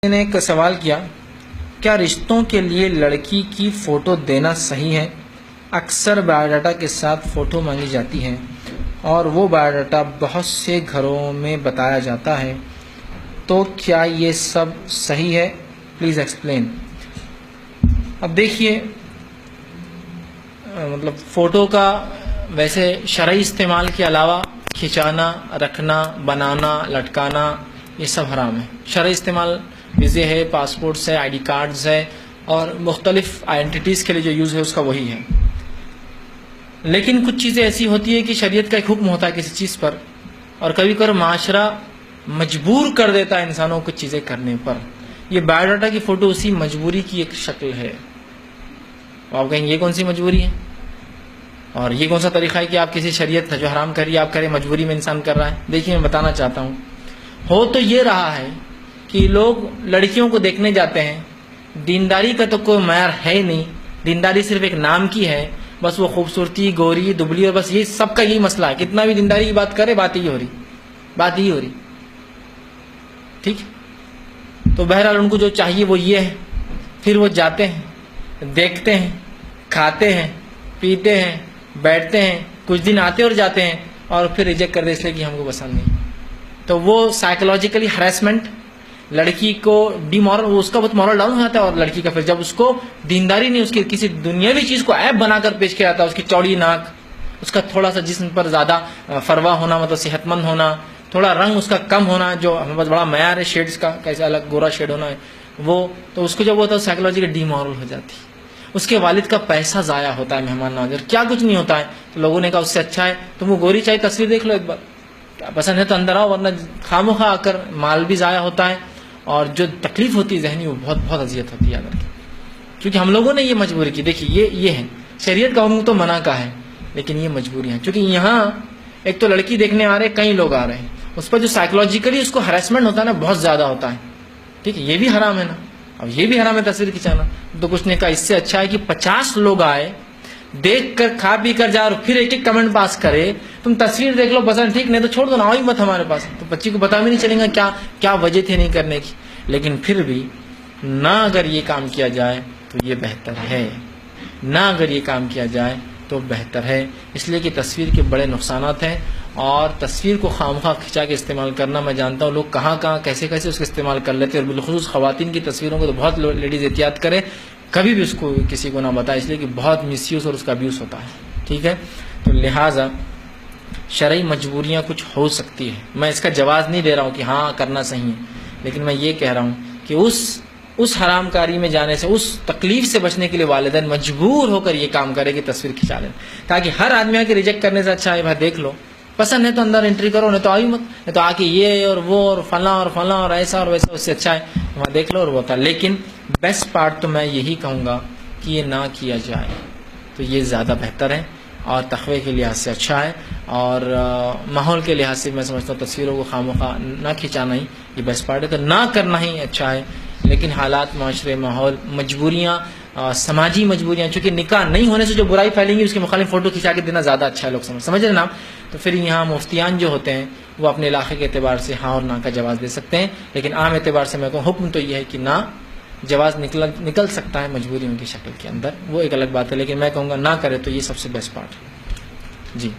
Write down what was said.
میں نے ایک سوال کیا، کیا رشتوں کے لیے لڑکی کی فوٹو دینا صحیح ہے؟ اکثر بایو ڈاٹا کے ساتھ فوٹو مانگی جاتی ہے اور وہ بایو ڈاٹا بہت سے گھروں میں بتایا جاتا ہے، تو کیا یہ سب صحیح ہے؟ Please explain. اب دیکھیے، مطلب فوٹو کا ویسے شرعی استعمال کے علاوہ کھنچانا، رکھنا، بنانا، لٹکانا یہ سب حرام ہے۔ شرعی استعمال ویزے ہے، پاسپورٹس ہے، آئی ڈی کارڈز ہے اور مختلف آئیڈینٹیٹیز کے لیے جو یوز ہے اس کا وہی ہے۔ لیکن کچھ چیزیں ایسی ہوتی ہے کہ شریعت کا ایک حکم ہوتا ہے کسی چیز پر، اور کبھی کبھی معاشرہ مجبور کر دیتا ہے انسانوں کو کچھ چیزیں کرنے پر۔ یہ بایو ڈاٹا کی فوٹو اسی مجبوری کی ایک شکل ہے۔ آپ کہیں یہ کون سی مجبوری ہے اور یہ کون سا طریقہ ہے کہ آپ کسی شریعت جو حرام کری آپ کریں، مجبوری میں انسان کر رہا ہے؟ دیکھیے، میں بتانا چاہتا ہوں، ہو تو یہ رہا ہے کہ لوگ لڑکیوں کو دیکھنے جاتے ہیں، دینداری کا تو کوئی معیار ہے ہی نہیں، دینداری صرف ایک نام کی ہے، بس وہ خوبصورتی، گوری، دبلی، اور بس یہ سب کا یہی مسئلہ ہے۔ کتنا بھی دینداری کی بات کرے، بات ہی ہو رہی ٹھیک۔ تو بہرحال ان کو جو چاہیے وہ یہ ہے، پھر وہ جاتے ہیں، دیکھتے ہیں، کھاتے ہیں، پیتے ہیں، بیٹھتے ہیں، کچھ دن آتے اور جاتے ہیں اور پھر ریجیکٹ کر دے اس لیے کہ ہم کو پسند نہیں۔ تو وہ سائیکولوجیکلی ہریسمنٹ، لڑکی کو ڈی مورل، اس کا بہت مورل ڈاؤن ہو جاتا ہے، اور لڑکی کا پھر جب اس کو دینداری نہیں، اس کی کسی دنیاوی چیز کو عیب بنا کر پیش کیا جاتا ہے، اس کی چوڑی ناک، اس کا تھوڑا سا جسم پر زیادہ فروا ہونا، مطلب صحت مند ہونا، تھوڑا رنگ اس کا کم ہونا جو ہمیں بہت بڑا معیار ہے شیڈز کا، کیسے الگ گورا شیڈ ہونا ہے وہ، تو اس کو جب ہوتا ہے سائیکولوجیکلی ڈی مورل ہو جاتی ہے، اس کے والد کا پیسہ ضائع ہوتا ہے، مہمان نوازی، اور کیا کچھ نہیں ہوتا ہے۔ تو لوگوں نے کہا اس سے اچھا ہے تم وہ گوری چاہیے تصویر دیکھ لو ایک بار، کیا پسند ہے تو اندر آؤ، ورنہ خامخواہ آ کر مال بھی ضائع ہوتا ہے اور جو تکلیف ہوتی ہے ذہنی وہ بہت بہت اذیت ہوتی ہے اگر، کیونکہ ہم لوگوں نے یہ مجبوری کی۔ دیکھیے، یہ ہے شریعت کا حکم تو منع کا ہے، لیکن یہ مجبوری ہے، کیونکہ یہاں ایک تو لڑکی دیکھنے آ رہے، کئی لوگ آ رہے ہیں، اس پر جو سائیکولوجیکلی اس کو ہراسمنٹ ہوتا ہے نا بہت زیادہ ہوتا ہے، ٹھیک ہے، یہ بھی حرام ہے نا، اب یہ بھی حرام ہے تصویر کھینچانا۔ تو کچھ نے کہا اس سے اچھا ہے کہ 50 لوگ آئے، دیکھ کر کھا پی کر جا اور پھر ایک ایک کمنٹ پاس کرے، تم تصویر دیکھ لو پسند ٹھیک، نہیں تو چھوڑ دو نا، آؤ ہی مت ہمارے پاس، تو بچی کو پتا بھی نہیں چلے گا کیا وجہ تھی نہیں کرنے کی۔ لیکن پھر بھی نہ اگر یہ کام کیا جائے تو یہ بہتر ہے، نہ اگر یہ کام کیا جائے تو بہتر ہے، اس لیے کہ تصویر کے بڑے نقصانات ہیں، اور تصویر کو خامخواہ کھنچا کے استعمال کرنا، میں جانتا ہوں لوگ کہاں کیسے اس کو استعمال کر لیتے ہیں، اور بالخصوص خواتین کی تصویروں کو تو بہت لیڈیز احتیاط کریں، کبھی بھی اس کو کسی کو نہ بتائے، اس لیے کہ بہت مس یوز اور اس کا ابیوز ہوتا ہے، ٹھیک ہے۔ تو لہٰذا شرعی مجبوریاں کچھ ہو سکتی ہے، میں اس کا جواز نہیں دے رہا ہوں کہ ہاں کرنا صحیح ہے، لیکن میں یہ کہہ رہا ہوں کہ اس حرام کاری میں جانے سے، اس تکلیف سے بچنے کے لیے والدین مجبور ہو کر یہ کام کرے کہ تصویر کھنچا لیں، تاکہ ہر آدمی آ کے ریجیکٹ کرنے سے اچھا ہے بھائی دیکھ لو، پسند ہے تو اندر انٹری کرو، نہیں تو آئی مت، نہیں تو آ کے یہ اور وہ اور فلاں اور ایسا اور ویسا، اس سے اچھا ہے وہاں دیکھ لو اور وہ ہوتا۔ لیکن بیسٹ پارٹ تو میں یہی کہوں گا کہ یہ نہ کیا جائے تو یہ زیادہ بہتر ہے، اور تقوی کے لحاظ سے اچھا ہے، اور ماحول کے لحاظ سے میں سمجھتا ہوں تصویروں کو خامخواہ نہ کھنچانا ہی یہ بیسٹ پارٹ ہے، تو نہ کرنا ہی اچھا ہے۔ لیکن حالات، معاشرے، ماحول، مجبوریاں، سماجی مجبوریاں، چونکہ نکاح نہیں ہونے سے جو برائی پھیلیں گی اس کے مخالف فوٹو کھنچا کے دینا زیادہ اچھا ہے، لوگ سمجھ رہے نا۔ تو پھر یہاں مفتیان جو ہوتے ہیں وہ اپنے علاقے کے اعتبار سے ہاں اور نہ کا جواز دے سکتے ہیں، لیکن عام اعتبار سے میں کہوں حکم تو یہ ہے کہ نہ، جواز نکل سکتا ہے مجبوریوں کی شکل کے اندر، وہ ایک الگ بات ہے، لیکن میں کہوں گا نہ کرے تو یہ سب سے بیسٹ پارٹ ہے۔ جی۔